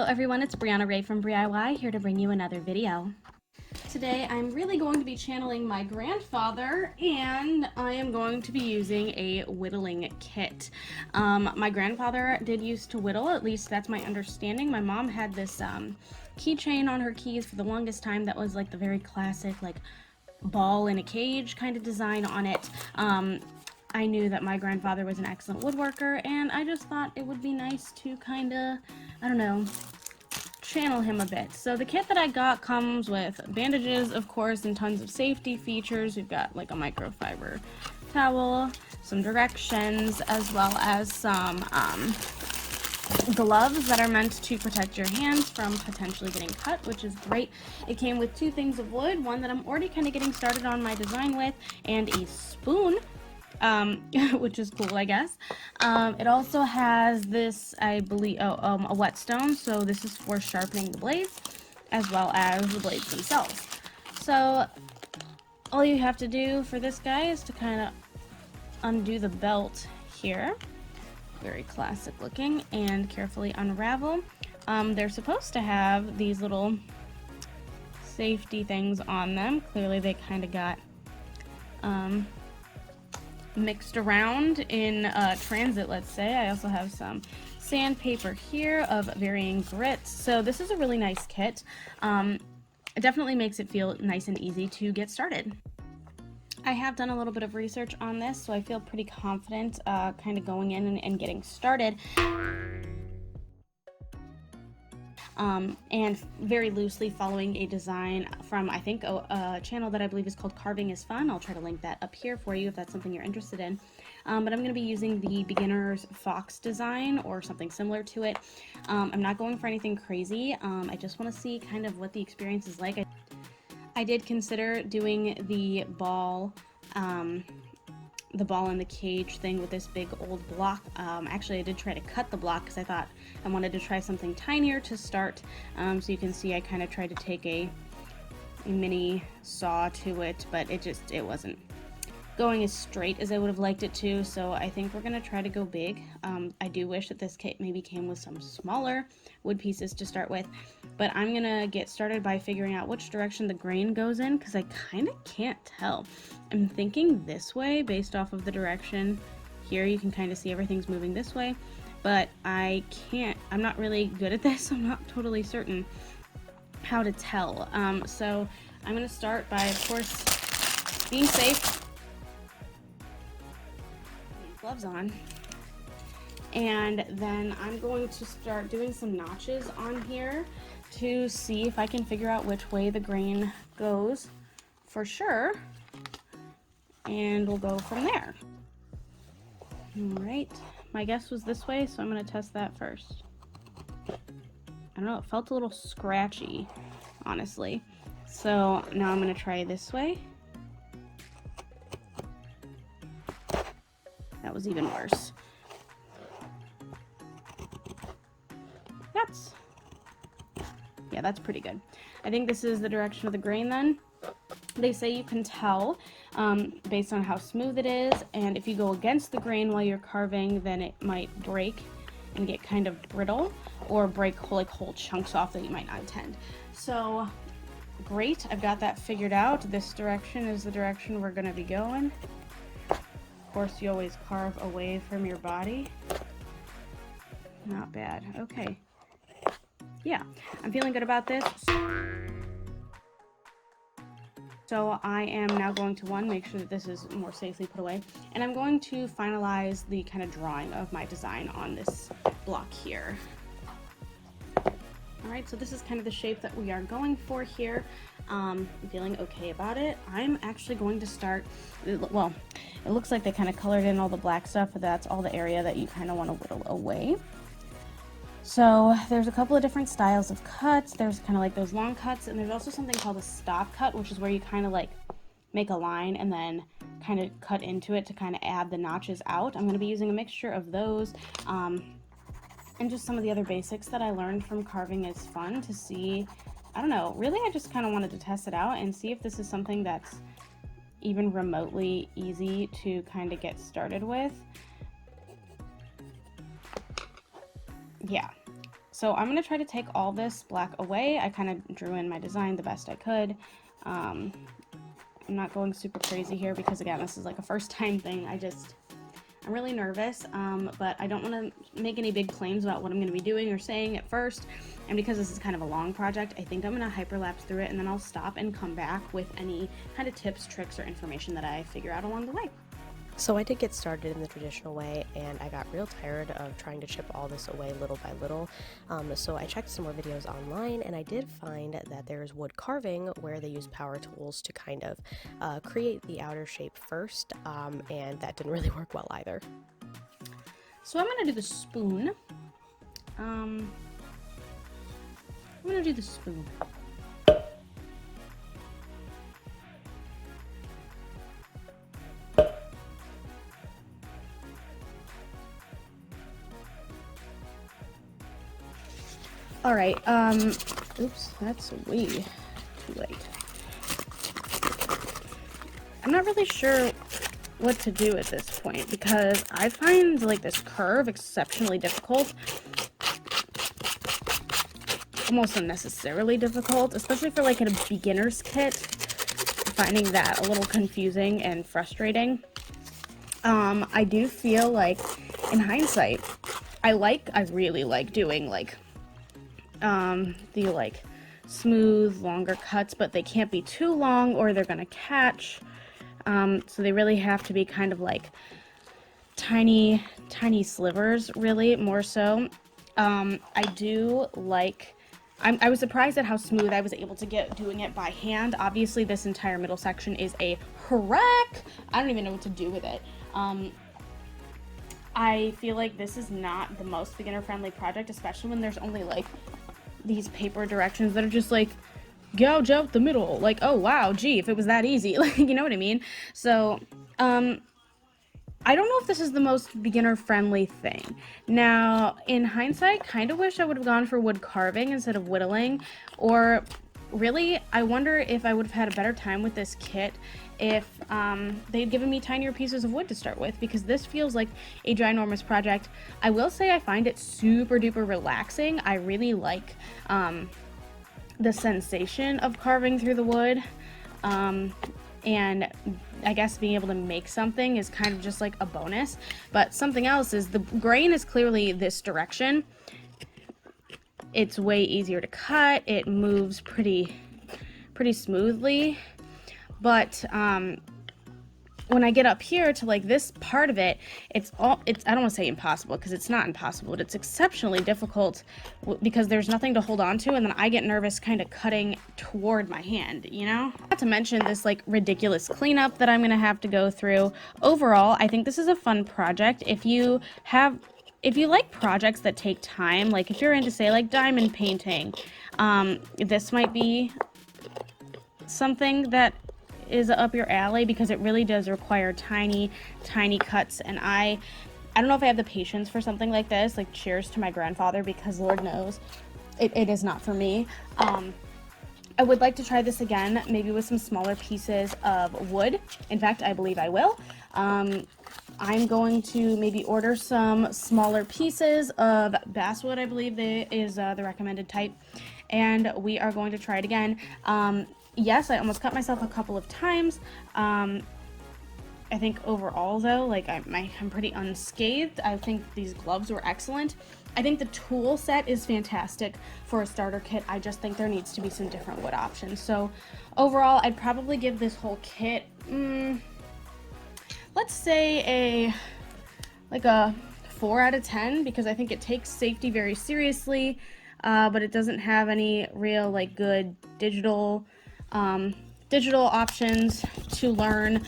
everyone, it's Brianna Ray from BriY here to bring you another video. Today I'm really going to be channeling my grandfather, and I am going to be using a whittling kit. My grandfather did used to whittle, at least that's my understanding. My mom had this keychain on her keys for the longest time that was like the very classic like ball in a cage kind of design on it. I knew that my grandfather was an excellent woodworker, and I just thought it would be nice to kind of, I don't know, channel him a bit. So the kit that I got comes with bandages, of course, and tons of safety features. We've got like a microfiber towel, some directions, as well as some gloves that are meant to protect your hands from potentially getting cut, which is great. It came with two things of wood, one that I'm already kind of getting started on my design with, and a spoon. Which is cool, I guess. It also has this, I believe, a whetstone, so this is for sharpening the blades, as well as the blades themselves. So all you have to do for this guy is to kind of undo the belt here, very classic looking, and carefully unravel. They're supposed to have these little safety things on them. Clearly they kind of got mixed around in transit, let's say. I also have some sandpaper here of varying grits. So this is a really nice kit. It definitely makes it feel nice and easy to get started. I have done a little bit of research on this, so I feel pretty confident kind of going in and getting started. And very loosely following a design from, I think, a channel that I believe is called Carving is Fun. I'll try to link that up here for you if that's something you're interested in. But I'm going to be using the beginner's fox design or something similar to it. I'm not going for anything crazy. I just want to see kind of what the experience is like. I did consider doing the ball in the cage thing with this big old block. Actually, I did try to cut the block because I thought I wanted to try something tinier to start. So you can see I kind of tried to take a mini saw to it, but it wasn't going as straight as I would have liked it to. So I think we're gonna try to go big. I do wish that this kit maybe came with some smaller wood pieces to start with, but I'm gonna get started by figuring out which direction the grain goes in, because I kind of can't tell. I'm thinking this way based off of the direction here. You can kind of see everything's moving this way, but I'm not really good at this. I'm not totally certain how to tell. So I'm gonna start by, of course, being safe. Gloves on, and then I'm going to start doing some notches on here to see if I can figure out which way the grain goes for sure, and we'll go from there. All right, my guess was this way, so I'm going to test that first. I don't know, it felt a little scratchy, honestly, so now I'm going to try this way. That was even worse. That's pretty good. I think this is the direction of the grain then. They say you can tell based on how smooth it is, and if you go against the grain while you're carving, then it might break and get kind of brittle, or break whole chunks off that you might not intend. So great, I've got that figured out. This direction is the direction we're going to be going. Of course, you always carve away from your body. Not bad. Okay. Yeah, I'm feeling good about this. So I am now going to, make sure that this is more safely put away, and I'm going to finalize the kind of drawing of my design on this block here. Alright, so this is kind of the shape that we are going for here. I'm feeling okay about it. I'm actually going to start, well, it looks like they kind of colored in all the black stuff, but that's all the area that you kind of want to whittle away. So there's a couple of different styles of cuts. There's kind of like those long cuts, and there's also something called a stop cut, which is where you kind of like make a line and then kind of cut into it to kind of add the notches out. I'm going to be using a mixture of those and just some of the other basics that I learned from Carving is Fun to see, I don't know, really I just kind of wanted to test it out and see if this is something that's even remotely easy to kind of get started with. Yeah, So I'm going to try to take all this black away. I kind of drew in my design the best I could. I'm not going super crazy here because, again, this is like a first time thing. I'm really nervous, but I don't want to make any big claims about what I'm going to be doing or saying at first. And because this is kind of a long project, I think I'm going to hyperlapse through it, and then I'll stop and come back with any kind of tips, tricks, or information that I figure out along the way. So I did get started in the traditional way, and I got real tired of trying to chip all this away little by little. So I checked some more videos online, and I did find that there's wood carving where they use power tools to kind of create the outer shape first, and that didn't really work well either. So I'm going to do the spoon. I'm going to do the spoon. All right, oops, that's way too late. I'm not really sure what to do at this point because I find like this curve exceptionally difficult, almost unnecessarily difficult, especially for like a beginner's kit. Finding that a little confusing and frustrating. I do feel like in hindsight, I really like doing like the like smooth, longer cuts, but they can't be too long or they're gonna catch. So they really have to be kind of like tiny slivers, really, more so. I do like, I was surprised at how smooth I was able to get doing it by hand. Obviously, this entire middle section is a wreck. I don't even know what to do with it. I feel like this is not the most beginner-friendly project, especially when there's only like these paper directions that are just like gouge out the middle, like, oh wow, gee, if it was that easy, like, you know what I mean? So I don't know if this is the most beginner friendly thing. Now in hindsight, kind of wish I would have gone for wood carving instead of whittling, or really I wonder if I would have had a better time with this kit if they'd given me tinier pieces of wood to start with, because this feels like a ginormous project. I will say I find it super duper relaxing. I really like the sensation of carving through the wood, and I guess being able to make something is kind of just like a bonus. But something else is the grain is clearly this direction. It's way easier to cut. It moves pretty smoothly. But when I get up here to like this part of it, I don't want to say impossible because it's not impossible, but it's exceptionally difficult because there's nothing to hold on to, and then I get nervous kind of cutting toward my hand, you know? Not to mention this like ridiculous cleanup that I'm gonna have to go through. Overall, I think this is a fun project. If you like projects that take time, like if you're into, say, like diamond painting, this might be something that is up your alley because it really does require tiny cuts, and I don't know if I have the patience for something like this. Like, cheers to my grandfather, because Lord knows it is not for me. I would like to try this again, maybe with some smaller pieces of wood. In fact, I believe I will. I'm going to maybe order some smaller pieces of basswood, I believe is the recommended type, and we are going to try it again. Yes, I almost cut myself a couple of times. I think overall, though, like I'm pretty unscathed. I think these gloves were excellent. I think the tool set is fantastic for a starter kit. I just think there needs to be some different wood options. So overall, I'd probably give this whole kit, let's say a 4 out of 10, because I think it takes safety very seriously, but it doesn't have any real like good digital options to learn,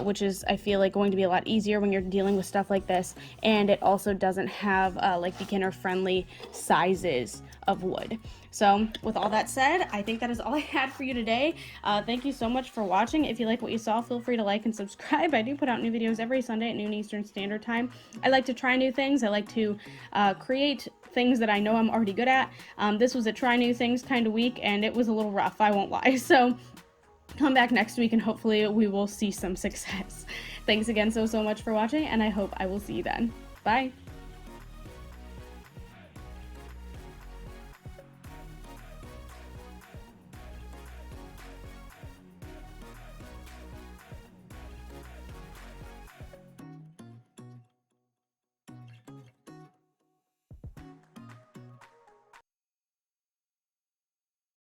which is, I feel like, going to be a lot easier when you're dealing with stuff like this. And it also doesn't have like beginner friendly sizes of wood. So with all that said, I think that is all I had for you today. Thank you so much for watching. If you like what you saw, feel free to like and subscribe. I do put out new videos every Sunday at noon Eastern Standard Time. I like to try new things. I like to create things that I know I'm already good at. This was a try new things kind of week, and it was a little rough, I won't lie. So come back next week and hopefully we will see some success. Thanks again so much for watching, and I hope I will see you then. Bye.